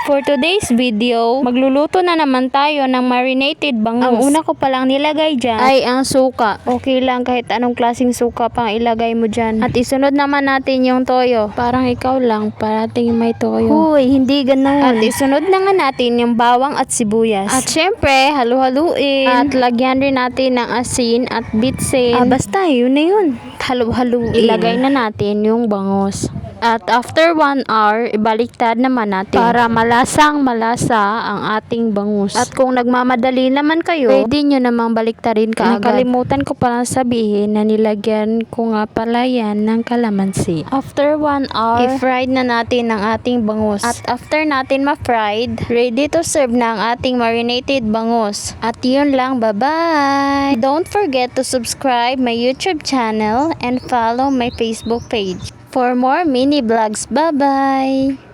For today's video, magluluto na naman tayo ng marinated bangus. Ang una ko palang nilagay dyan ay ang suka. Okay lang kahit anong klaseng suka pang ilagay mo dyan. At isunod naman natin yung toyo. Parang ikaw lang, parating may toyo. Huy, hindi ganun. At isunod na nga natin yung bawang at sibuyas. At syempre, halu-haluin. At lagyan rin natin ng asin at bitsin. Basta yun na yun. Halu-haluin. Ilagay na natin yung bangus. At after 1 hour, ibaliktad naman natin para malasang malasa ang ating bangus. At kung nagmamadali naman kayo, pwede nyo namang baliktarin kaagad. Nakalimutan ko palang sabihin na nilagyan ko nga pala yan ng kalamansi. After 1 hour, i-fried na natin ang ating bangus. At after natin ma-fried, ready to serve na ang ating marinated bangus. At yun lang, bye-bye! Don't forget to subscribe my YouTube channel and follow my Facebook page for more mini vlogs. Bye-bye!